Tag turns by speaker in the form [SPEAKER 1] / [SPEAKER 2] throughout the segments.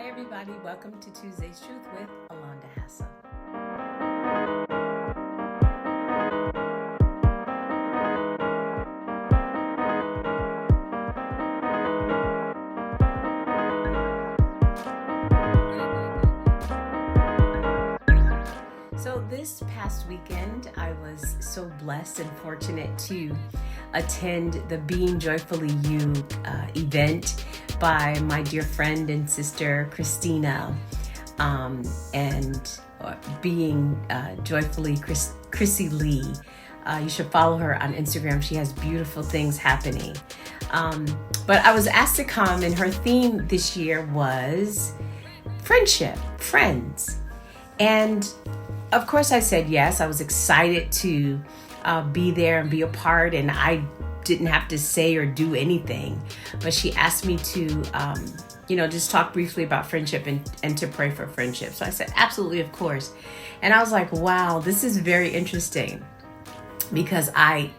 [SPEAKER 1] everybody. Welcome to Tuesday's Truth with Alonda Hassa. So this past weekend, I was so blessed and fortunate to attend the Being Joyfully You event by my dear friend and sister, Christina, and Being Joyfully Chrissy Lee. You should follow her on Instagram. She has beautiful things happening. But I was asked to come, and her theme this year was friendship, friends. And of course I said yes. I was excited to be there and be a part, and I didn't have to say or do anything. But she asked me to, just talk briefly about friendship and to pray for friendship. So I said, absolutely, of course. And I was like, wow, this is very interesting because I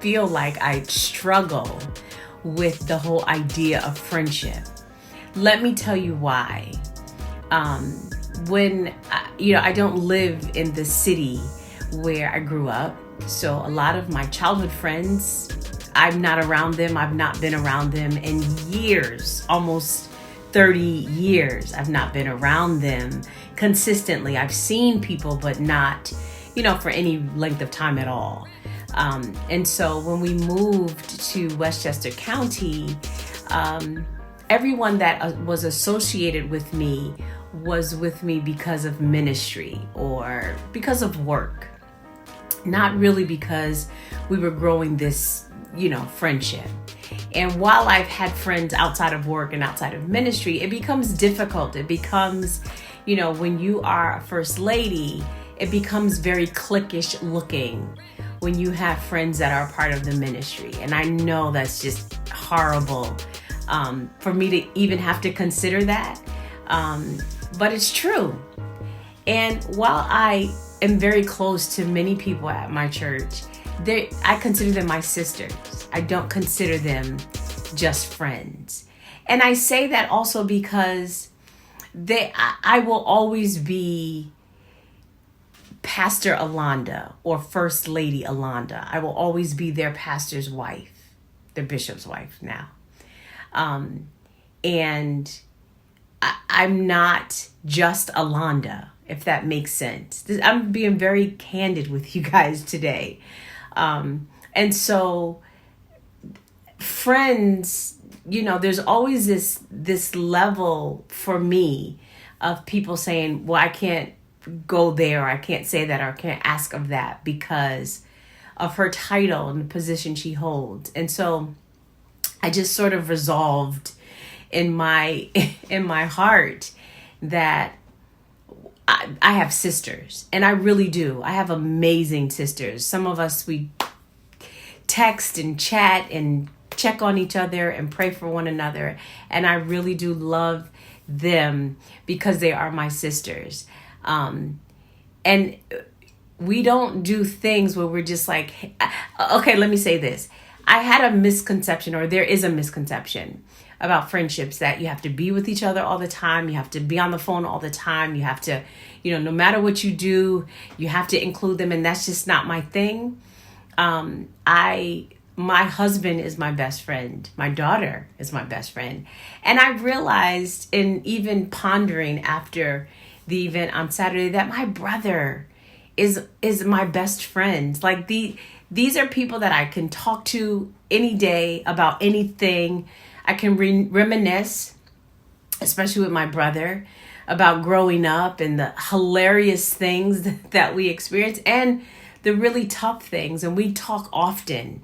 [SPEAKER 1] feel like I struggle with the whole idea of friendship. Let me tell you why. When I don't live in the city where I grew up, so a lot of my childhood friends, I'm not around them. I've not been around them in years, almost 30 years. I've not been around them consistently. I've seen people, but not, for any length of time at all. And so when we moved to Westchester County, everyone that was associated with me was with me because of ministry or because of work, not really because we were growing this, friendship. And while I've had friends outside of work and outside of ministry, it becomes difficult. It becomes, when you are a first lady, it becomes very cliquish looking when you have friends that are part of the ministry. And I know that's just horrible for me to even have to consider that. But it's true. And while I am very close to many people at my church, I consider them my sisters. I don't consider them just friends. And I say that also because I will always be Pastor Alonda or First Lady Alonda. I will always be their pastor's wife, their bishop's wife now. And I'm not just Alonda, if that makes sense. I'm being very candid with you guys today. And so friends, there's always this level for me of people saying, well, I can't go there, or I can't say that, or I can't ask of that because of her title and the position she holds. And so I just sort of resolved in my heart that I have sisters, and I really do. I have amazing sisters. Some of us, we text and chat and check on each other and pray for one another, and I really do love them because they are my sisters. And we don't do things where we're just like, okay, let me say this. I had a misconception, or there is a misconception about friendships, that you have to be with each other all the time. You have to be on the phone all the time. You have to, no matter what you do, you have to include them. And that's just not my thing. My husband is my best friend. My daughter is my best friend. And I realized, in even pondering after the event on Saturday, that my brother is my best friend. Like these are people that I can talk to any day about anything. I can reminisce, especially with my brother, about growing up and the hilarious things that we experienced and the really tough things. And we talk often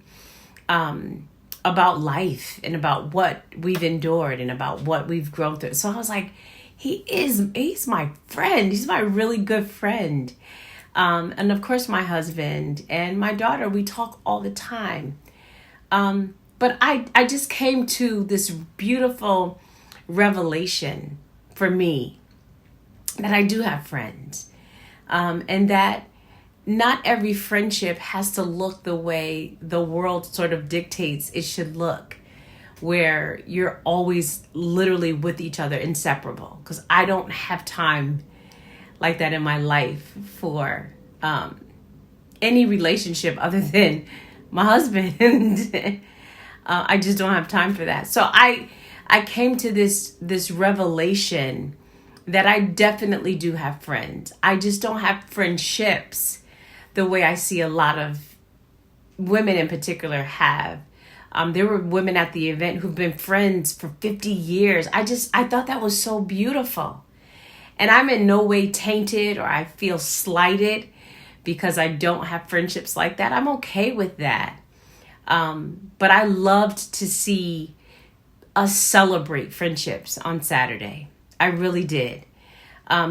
[SPEAKER 1] about life and about what we've endured and about what we've grown through. So I was like, he's my friend. He's my really good friend. And of course, my husband and my daughter, we talk all the time. But I just came to this beautiful revelation for me that I do have friends, and that not every friendship has to look the way the world sort of dictates it should look. where you're always literally with each other, inseparable. Because I don't have time like that in my life for any relationship other than my husband. I just don't have time for that. So I came to this revelation that I definitely do have friends. I just don't have friendships the way I see a lot of women in particular have. There were women at the event who've been friends for 50 years. I thought that was so beautiful. And I'm in no way tainted or I feel slighted because I don't have friendships like that. I'm okay with that. But I loved to see us celebrate friendships on Saturday. I really did.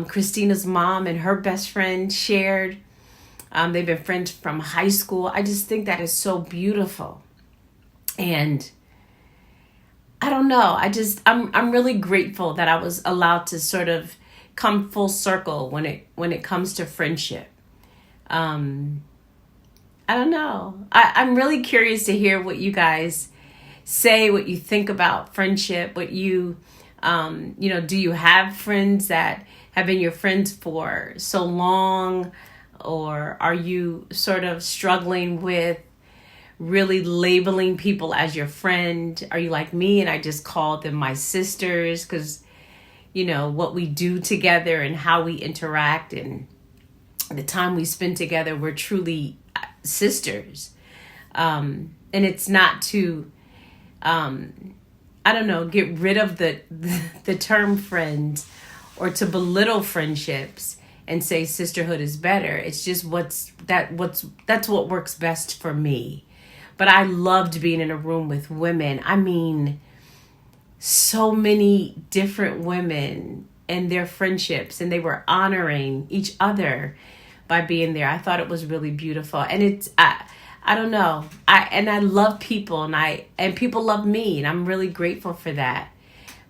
[SPEAKER 1] Christina's mom and her best friend shared. They've been friends from high school. I just think that is so beautiful. And I don't know. I'm really grateful that I was allowed to sort of come full circle when it comes to friendship. I don't know. I'm really curious to hear what you guys say, what you think about friendship, what you, do you have friends that have been your friends for so long, or are you sort of struggling with really labeling people as your friend? Are you like me and I just call them my sisters because, what we do together and how we interact and the time we spend together, we're truly sisters. And it's not to, get rid of the term friend or to belittle friendships and say sisterhood is better. It's just that's what works best for me. But I loved being in a room with women. I mean, so many different women and their friendships, and they were honoring each other by being there. I thought it was really beautiful. And I don't know. I love people and people love me, and I'm really grateful for that.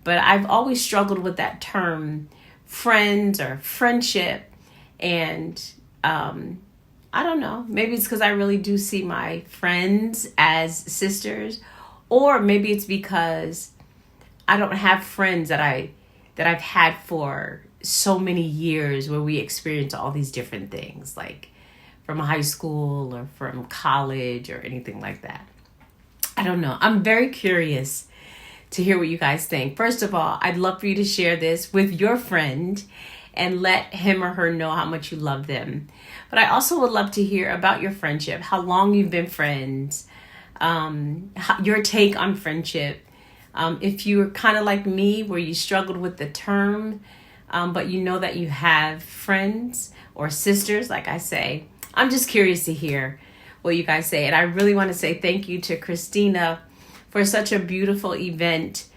[SPEAKER 1] But I've always struggled with that term, friends or friendship. And I don't know. Maybe it's because I really do see my friends as sisters, or maybe it's because I don't have friends that I've had for so many years where we experience all these different things, like from high school or from college or anything like that. I don't know. I'm very curious to hear what you guys think. First of all, I'd love for you to share this with your friend and let him or her know how much you love them. But I also would love to hear about your friendship, how long you've been friends, your take on friendship. If you were kind of like me, where you struggled with the term, but you know that you have friends or sisters, like I say. I'm just curious to hear what you guys say. And I really want to say thank you to Christina for such a beautiful event.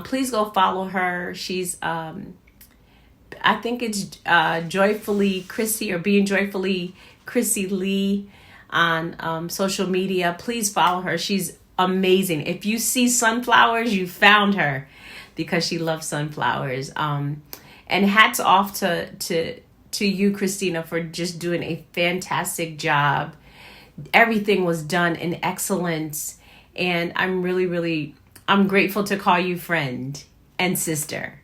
[SPEAKER 1] Please go follow her. She's, I think it's Joyfully Chrissy or Being Joyfully Chrissy Lee on social media. Please follow her. She's amazing. If you see sunflowers, you found her because she loves sunflowers. And hats off to you, Christina, for just doing a fantastic job. Everything was done in excellence. And I'm grateful to call you friend and sister.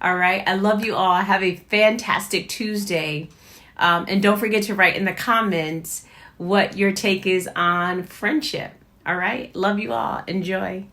[SPEAKER 1] All right. I love you all. Have a fantastic Tuesday. And don't forget to write in the comments what your take is on friendship. All right. Love you all. Enjoy.